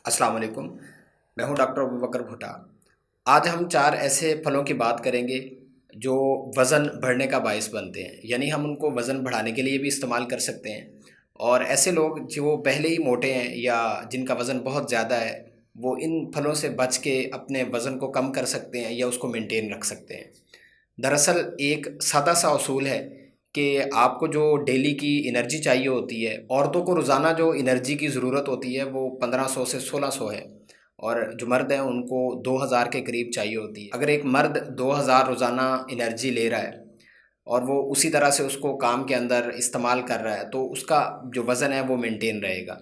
अस्सलाम वालेकुम। मैं हूं डॉक्टर अबू बकर भुट्टा। आज हम 4 ऐसे फलों की बात करेंगे जो वज़न बढ़ने का बायस बनते हैं, यानी हम उनको वज़न बढ़ाने के लिए भी इस्तेमाल कर सकते हैं। और ऐसे लोग जो पहले ही मोटे हैं या जिनका वज़न बहुत ज़्यादा है, वो इन फलों से बच के अपने वज़न को कम कर सकते हैं या उसको मेंटेन रख सकते हैं। दरअसल एक सादा सा उसूल है कि आपको जो डेली की एनर्जी चाहिए होती है, औरतों को रोज़ाना जो एनर्जी की ज़रूरत होती है वो 1500 से 1600 है, और जो मर्द हैं उनको 2000 के करीब चाहिए होती है। अगर एक मर्द 2000 रोज़ाना एनर्जी ले रहा है और वो उसी तरह से उसको काम के अंदर इस्तेमाल कर रहा है, तो उसका जो वज़न है वो मेंटेन रहेगा।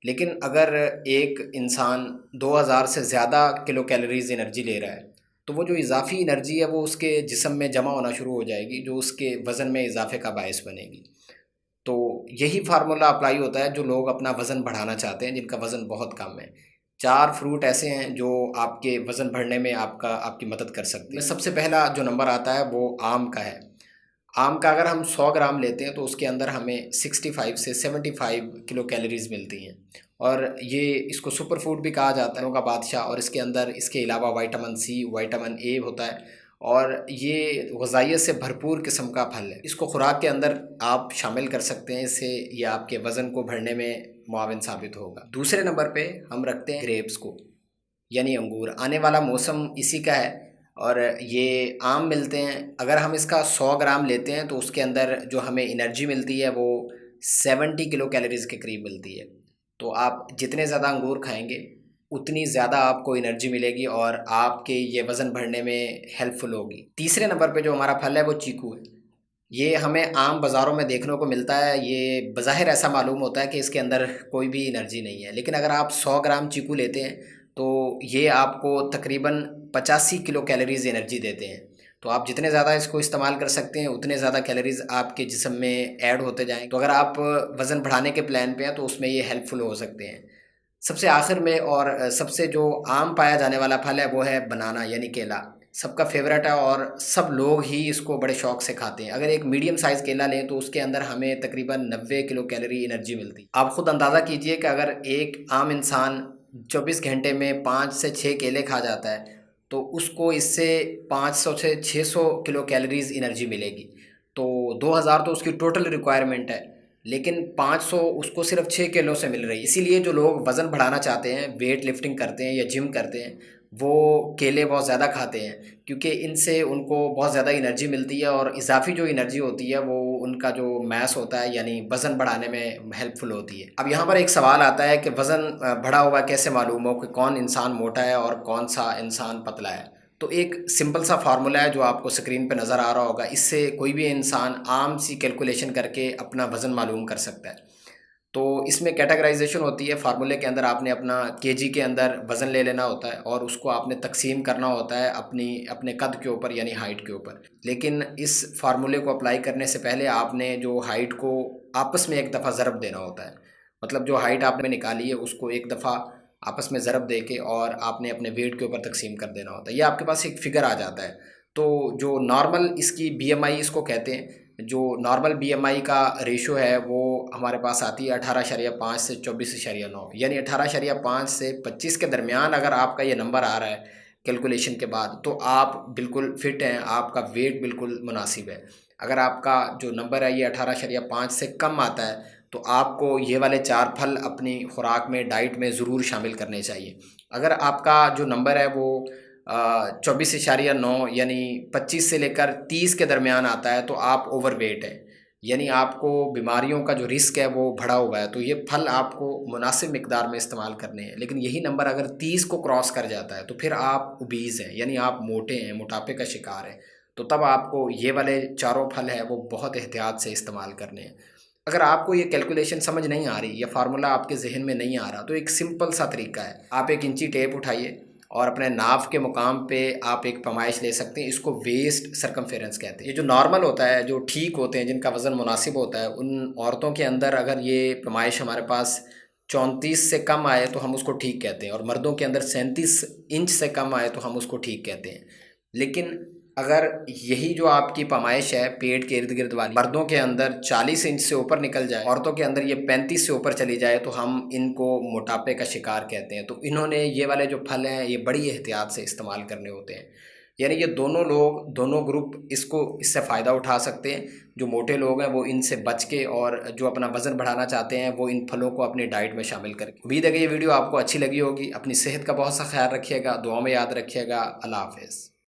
लेकिन अगर एक इंसान 2000 से ज़्यादा किलो कैलोरीज़ एनर्जी ले रहा है, तो वो जो इज़ाफ़ी एनर्जी है वो उसके जिस्म में जमा होना शुरू हो जाएगी, जो उसके वज़न में इज़ाफ़े का बायस बनेगी। तो यही फ़ार्मूला अप्लाई होता है जो लोग अपना वज़न बढ़ाना चाहते हैं, जिनका वज़न बहुत कम है। 4 फ्रूट ऐसे हैं जो आपके वज़न बढ़ने में आपकी मदद कर सकते हैं। सबसे पहला जो नंबर आता है वो आम का है। आम का अगर हम 100 ग्राम लेते हैं तो उसके अंदर हमें 65 से 75 किलो कैलोरीज़ मिलती हैं, और ये इसको सुपर फूड भी कहा जाता है, फलों का बादशाह। और इसके अंदर इसके अलावा विटामिन सी, विटामिन ए होता है, और ये ग़िज़ाइयत से भरपूर किस्म का फल है। इसको खुराक के अंदर आप शामिल कर सकते हैं, इससे ये आपके वज़न को बढ़ने में मुआविन साबित होगा। दूसरे नंबर पे हम रखते हैं ग्रेप्स को, यानी अंगूर। आने वाला मौसम इसी का है और ये आम मिलते हैं। अगर हम इसका 100 ग्राम लेते हैं तो उसके अंदर जो हमें एनर्जी मिलती है वो 70 किलो कैलोरीज़ के करीब मिलती है। तो आप जितने ज़्यादा अंगूर खाएंगे उतनी ज़्यादा आपको एनर्जी मिलेगी और आपके ये वज़न बढ़ने में हेल्पफुल होगी। तीसरे नंबर पे जो हमारा फल है वो चीकू है। ये हमें आम बाज़ारों में देखने को मिलता है। ये बज़ाहिर ऐसा मालूम होता है कि इसके अंदर कोई भी एनर्जी नहीं है, लेकिन अगर आप 100 ग्राम चीकू लेते हैं तो ये आपको तकरीबन 85 किलो कैलोरीज़ एनर्जी देते हैं। तो आप जितने ज़्यादा इसको इस्तेमाल कर सकते हैं उतने ज़्यादा कैलोरीज़ आपके जिस्म में ऐड होते जाएँ। तो अगर आप वज़न बढ़ाने के प्लान पे हैं तो उसमें ये हेल्पफुल हो सकते हैं। सबसे आखिर में और सबसे जो आम पाया जाने वाला फल है वो है बनाना, यानी केला। सबका फेवरेट है और सब लोग ही इसको बड़े शौक से खाते हैं। अगर एक मीडियम साइज़ केला लें तो उसके अंदर हमें तकरीबन 90 किलो कैलोरी एनर्जी मिलती है। आप खुद अंदाज़ा कीजिए कि अगर एक आम इंसान 24 घंटे में 5 से 6 केले खा जाता है तो उसको इससे 500 से 600 किलो कैलोरीज़ एनर्जी मिलेगी। तो 2000 तो उसकी टोटल रिक्वायरमेंट है, लेकिन 500 उसको सिर्फ 6 किलो से मिल रही है। इसीलिए जो लोग वज़न बढ़ाना चाहते हैं, वेट लिफ्टिंग करते हैं या जिम करते हैं, वो केले बहुत ज़्यादा खाते हैं, क्योंकि इनसे उनको बहुत ज़्यादा एनर्जी मिलती है और इज़ाफ़ी जो एनर्जी होती है वो उनका जो मास होता है यानी वज़न बढ़ाने में हेल्पफुल होती है। अब यहाँ पर एक सवाल आता है कि वज़न बढ़ा हुआ कैसे मालूम हो कि कौन इंसान मोटा है और कौन सा इंसान पतला है। तो एक सिंपल सा फार्मूला है जो आपको स्क्रीन पे नज़र आ रहा होगा। इससे कोई भी इंसान आम सी कैलकुलेशन करके अपना वज़न मालूम कर सकता है। तो इसमें कैटेगराइजेशन होती है। फार्मूले के अंदर आपने अपना केजी के अंदर वज़न ले लेना होता है और उसको आपने तकसीम करना होता है अपने कद के ऊपर, यानी हाइट के ऊपर। लेकिन इस फार्मूले को अप्लाई करने से पहले आपने जो हाइट को आपस में एक दफ़ा ज़रब देना होता है। मतलब जो हाइट आपने निकाली है उसको एक दफ़ा आपस में ज़रब दे के और आपने अपने वेट के ऊपर तकसीम कर देना होता है। ये आपके पास एक फ़िगर आ जाता है। तो जो नॉर्मल इसकी बीएमआई इसको कहते हैं, जो नॉर्मल बीएमआई का रेशो है वो हमारे पास आती है 18.5 से 24.9, यानी 18.5 से 25 के दरमियान अगर आपका ये नंबर आ रहा है कैलकुलेशन के बाद, तो आप बिल्कुल फिट हैं, आपका वेट बिल्कुल मुनासिब है। अगर आपका जो नंबर है ये 18.5 से कम आता है तो आपको ये वाले 4 फल अपनी खुराक में, डाइट में ज़रूर शामिल करने चाहिए। अगर आपका जो नंबर है वो 24.9 यानी 25 से लेकर 30 के दरमियान आता है तो आप ओवरवेट हैं, यानी आपको बीमारियों का जो रिस्क है वो बढ़ा हुआ है। तो ये फल आपको मुनासिब मिकदार में इस्तेमाल करने हैं। लेकिन यही नंबर अगर 30 को क्रॉस कर जाता है तो फिर आप ओबीज़ हैं, यानी आप मोटे हैं, मोटापे का शिकार हैं। तो तब आपको ये वाले चारों फल हैं वो बहुत एहतियात से इस्तेमाल करने हैं। अगर आपको ये कैलकुलेशन समझ नहीं आ रही या फार्मूला आपके जहन में नहीं आ रहा, तो एक सिंपल सा तरीका है। आप एक इंची टेप उठाइए और अपने नाव के मुकाम पे आप एक पैमाइश ले सकते हैं। इसको वेस्ट सरकमफेरेंस कहते हैं। ये जो नॉर्मल होता है, जो ठीक होते हैं, जिनका वज़न मुनासिब होता है, उन औरतों के अंदर अगर ये पैमाइश हमारे पास 34 से कम आए तो हम उसको ठीक कहते हैं, और मर्दों के अंदर 37 इंच से कम आए तो हम उसको ठीक कहते हैं। लेकिन अगर यही जो आपकी पैमाइश है पेट के इर्द गिर्द वाली, मर्दों के अंदर 40 इंच से ऊपर निकल जाए, औरतों के अंदर ये 35 से ऊपर चली जाए, तो हम इनको मोटापे का शिकार कहते हैं। तो इन्होंने ये वाले जो फल हैं ये बड़ी एहतियात से इस्तेमाल करने होते हैं। यानी ये दोनों लोग, दोनों ग्रुप इससे फ़ायदा उठा सकते हैं। जो मोटे लोग हैं वो इनसे बच के, और जो अपना वज़न बढ़ाना चाहते हैं वो इन फलों को अपनी डाइट में शामिल करके। उम्मीद है कि ये वीडियो आपको अच्छी लगी होगी। अपनी सेहत का बहुत सा ख्याल रखिएगा, दुआ में याद रखिएगा। अल्लाह हाफ़िज़।